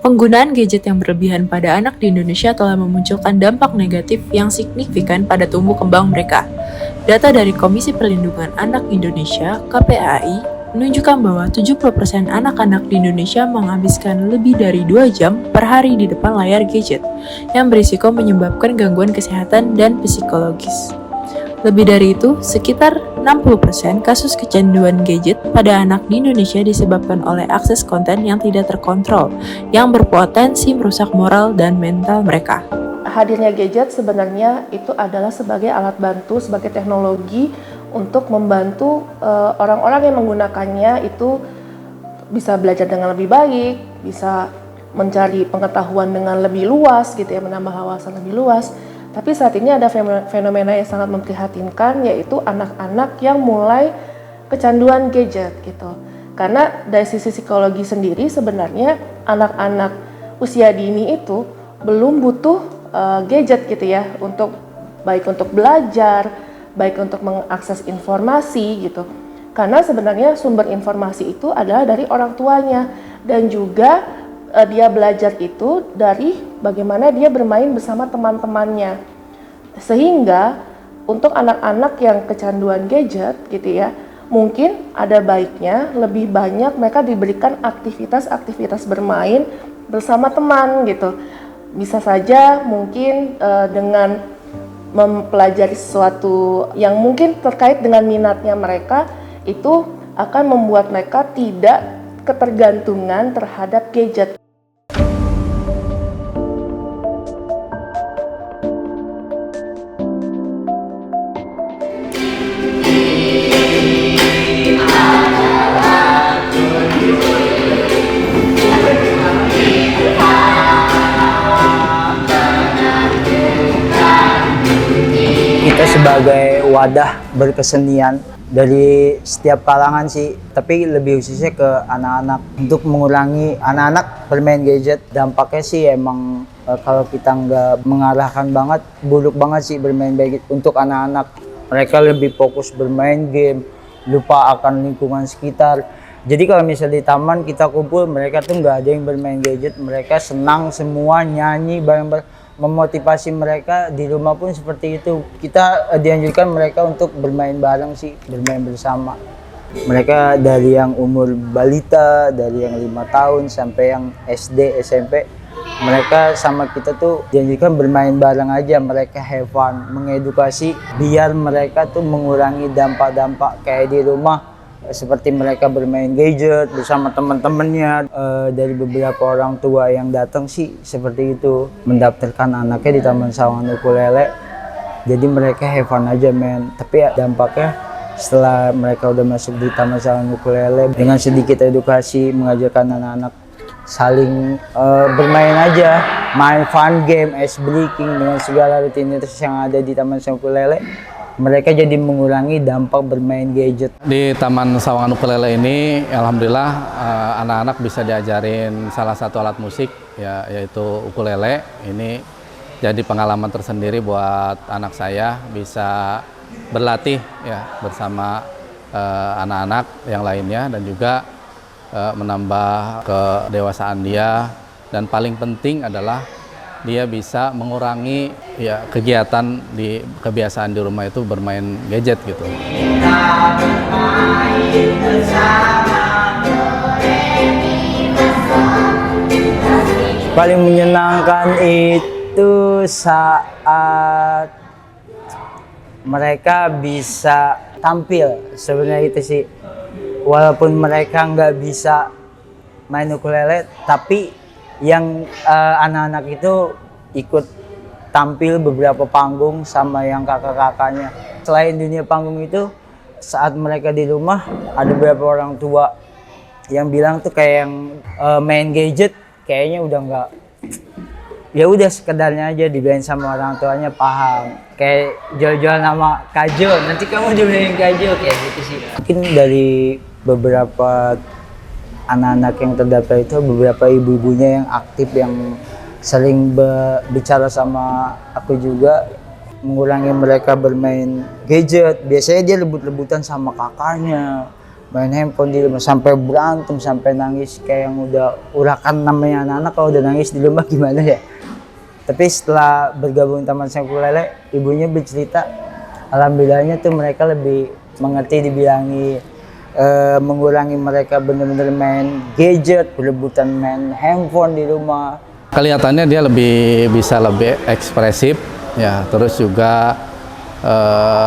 Penggunaan gadget yang berlebihan pada anak di Indonesia telah memunculkan dampak negatif yang signifikan pada tumbuh kembang mereka. Data dari Komisi Perlindungan Anak Indonesia (KPAI) menunjukkan bahwa 70% anak-anak di Indonesia menghabiskan lebih dari 2 jam per hari di depan layar gadget, yang berisiko menyebabkan gangguan kesehatan dan psikologis. Lebih dari itu, sekitar 60% kasus kecanduan gadget pada anak di Indonesia disebabkan oleh akses konten yang tidak terkontrol, yang berpotensi merusak moral dan mental mereka. Hadirnya gadget sebenarnya itu adalah sebagai alat bantu, sebagai teknologi untuk membantu orang-orang yang menggunakannya itu bisa belajar dengan lebih baik, bisa mencari pengetahuan dengan lebih luas gitu ya, menambah wawasan lebih luas. Tapi saat ini ada fenomena yang sangat memprihatinkan, yaitu anak-anak yang mulai kecanduan gadget gitu. Karena dari sisi psikologi sendiri sebenarnya anak-anak usia dini itu belum butuh gadget gitu ya, baik untuk belajar, baik untuk mengakses informasi gitu. Karena sebenarnya sumber informasi itu adalah dari orang tuanya, dan juga dia belajar itu dari bagaimana dia bermain bersama teman-temannya. Sehingga untuk anak-anak yang kecanduan gadget gitu ya, mungkin ada baiknya lebih banyak mereka diberikan aktivitas-aktivitas bermain bersama teman gitu. Bisa saja mungkin dengan mempelajari sesuatu yang mungkin terkait dengan minatnya mereka, itu akan membuat mereka tidak ketergantungan terhadap gadget. Kita sebagai wadah berkesenian dari setiap kalangan sih, tapi lebih khususnya ke anak-anak, untuk mengurangi anak-anak bermain gadget. Dampaknya sih emang kalau kita nggak mengarahkan banget, buruk banget sih bermain gadget untuk anak-anak. Mereka lebih fokus bermain game, lupa akan lingkungan sekitar. Jadi kalau misalnya di taman kita kumpul, mereka tuh nggak ada yang bermain gadget, mereka senang semua, nyanyi bareng-bareng. Memotivasi mereka di rumah pun seperti itu. Kita dianjurkan mereka untuk bermain bareng sih, bermain bersama. Mereka dari yang umur balita, dari yang 5 tahun sampai yang SD, SMP, mereka sama kita tuh dianjurkan bermain bareng aja. Mereka have fun, mengedukasi biar mereka tuh mengurangi dampak-dampak kayak di rumah, seperti mereka bermain gadget bersama teman-temannya. Dari beberapa orang tua yang datang sih seperti itu, mendaftarkan anaknya di Taman Sawangan Ukulele, jadi mereka have fun aja men. Tapi ya dampaknya setelah mereka udah masuk di Taman Sawangan Ukulele, dengan sedikit edukasi mengajarkan anak-anak saling bermain aja, main fun game, ice breaking dengan segala rutinitas yang ada di Taman Sawangan Ukulele, mereka jadi mengurangi dampak bermain gadget. Di Taman Sawangan Ukulele ini, alhamdulillah anak-anak bisa diajarin salah satu alat musik, ya, yaitu ukulele. Ini jadi pengalaman tersendiri buat anak saya, bisa berlatih ya bersama anak-anak yang lainnya, dan juga menambah kedewasaan dia. Dan paling penting adalah dia bisa mengurangi ya kegiatan di kebiasaan di rumah itu bermain gadget gitu. Paling menyenangkan itu saat mereka bisa tampil, sebenarnya itu sih. Walaupun mereka nggak bisa main ukulele, tapi yang anak-anak itu ikut tampil beberapa panggung sama yang kakak-kakaknya. Selain dunia panggung itu, saat mereka di rumah ada beberapa orang tua yang bilang tuh kayak yang main gadget kayaknya udah nggak, ya udah sekedarnya aja dibilang sama orang tuanya paham. Kayak jual-jual nama Kajo, nanti kamu jualin Kajo, kayak gitu sih. Mungkin dari beberapa anak-anak yang terdaftar itu beberapa ibu-ibunya yang aktif, yang sering bicara sama aku juga, mengurangi mereka bermain gadget. Biasanya dia rebut-rebutan sama kakaknya, main handphone di rumah sampai berantem, sampai nangis kayak yang udah urakan. Namanya anak-anak kalau udah nangis di rumah gimana ya. Tapi setelah bergabung Taman Sang Ukulele, ibunya bercerita alhamdulillahnya tuh mereka lebih mengerti, dibilangi mengurangi mereka benar-benar main gadget, berebutan main handphone di rumah. Kelihatannya dia bisa lebih ekspresif, ya, terus juga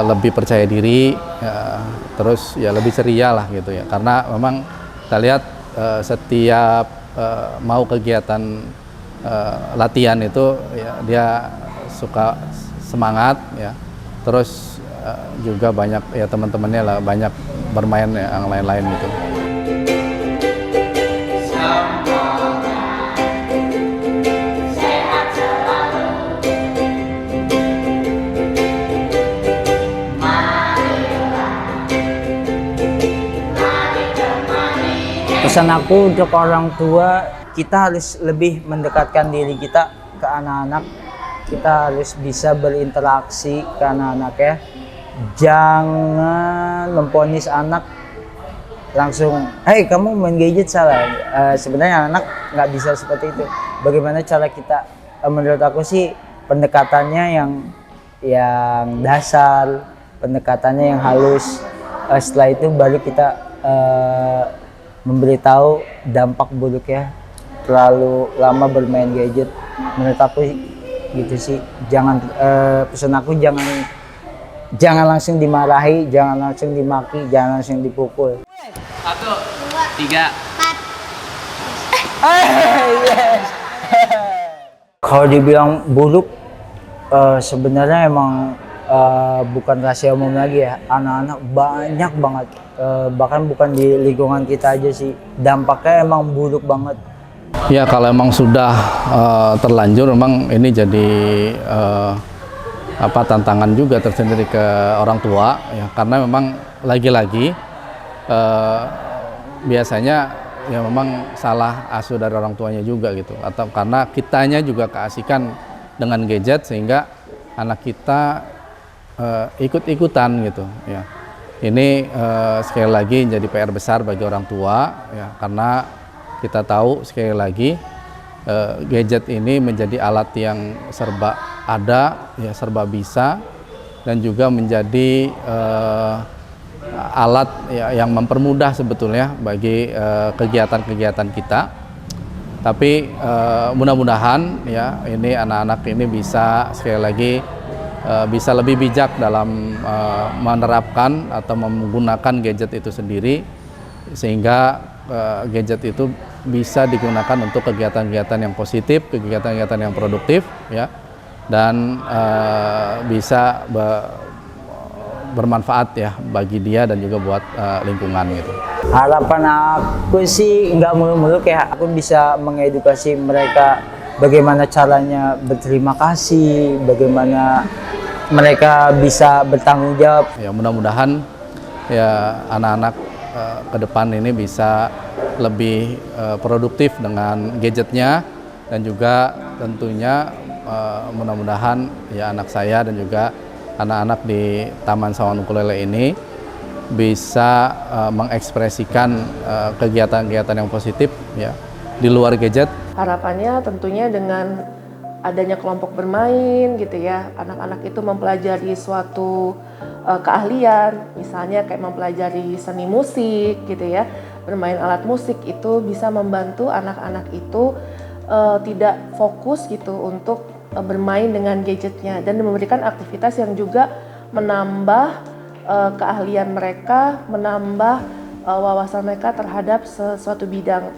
lebih percaya diri, ya, terus ya lebih ceria lah gitu ya. Karena memang kita lihat setiap mau kegiatan latihan itu ya, dia suka semangat ya. Terus juga banyak ya teman-temannya lah banyak bermain ya, yang lain-lain gitu. Pesan aku untuk orang tua, kita harus lebih mendekatkan diri kita ke anak-anak. Kita harus bisa berinteraksi ke anak-anak ya. Jangan memponis anak langsung, "Hei, kamu main gadget salah." Sebenarnya anak nggak bisa seperti itu. Bagaimana cara kita? Menurut aku sih pendekatannya yang dasar, pendekatannya yang halus. Setelah itu baru kita memberitahu dampak buruknya terlalu lama bermain gadget. Menurut aku gitu sih. Jangan pesan aku jangan langsung dimarahi, jangan langsung dimaki, jangan langsung dipukul. 1, 2, 3. Yes. Kalau dibilang buruk, sebenarnya emang bukan rahasia umum lagi ya. Anak-anak banyak banget, bahkan bukan di lingkungan kita aja sih. Dampaknya emang buruk banget. Ya kalau emang sudah terlanjur, memang ini jadi tantangan juga tersendiri ke orang tua ya, karena memang lagi-lagi biasanya ya memang salah asuh dari orang tuanya juga gitu, atau karena kitanya juga keasikan dengan gadget sehingga anak kita ikut-ikutan gitu ya. Ini sekali lagi jadi PR besar bagi orang tua ya, karena kita tahu sekali lagi gadget ini menjadi alat yang serba ada, ya serba bisa, dan juga menjadi alat ya, yang mempermudah sebetulnya bagi kegiatan-kegiatan kita. Tapi mudah-mudahan ya ini anak-anak ini bisa sekali lagi bisa lebih bijak dalam menerapkan atau menggunakan gadget itu sendiri, sehingga gadget itu bisa digunakan untuk kegiatan-kegiatan yang positif, kegiatan-kegiatan yang produktif ya, dan bisa bermanfaat ya bagi dia dan juga buat lingkungan gitu. Harapan aku sih nggak muluk-muluk ya, aku bisa mengedukasi mereka bagaimana caranya berterima kasih, bagaimana mereka bisa bertanggung jawab. Ya mudah-mudahan ya anak-anak ke depan ini bisa lebih produktif dengan gadgetnya, dan juga tentunya mudah-mudahan ya anak saya dan juga anak-anak di Taman Sawan Ukulele ini bisa mengekspresikan kegiatan-kegiatan yang positif ya di luar gadget. Harapannya tentunya dengan adanya kelompok bermain gitu ya, anak-anak itu mempelajari suatu keahlian, misalnya kayak mempelajari seni musik gitu ya, bermain alat musik itu bisa membantu anak-anak itu tidak fokus gitu untuk bermain dengan gadgetnya, dan memberikan aktivitas yang juga menambah keahlian mereka, menambah wawasan mereka terhadap sesuatu bidang.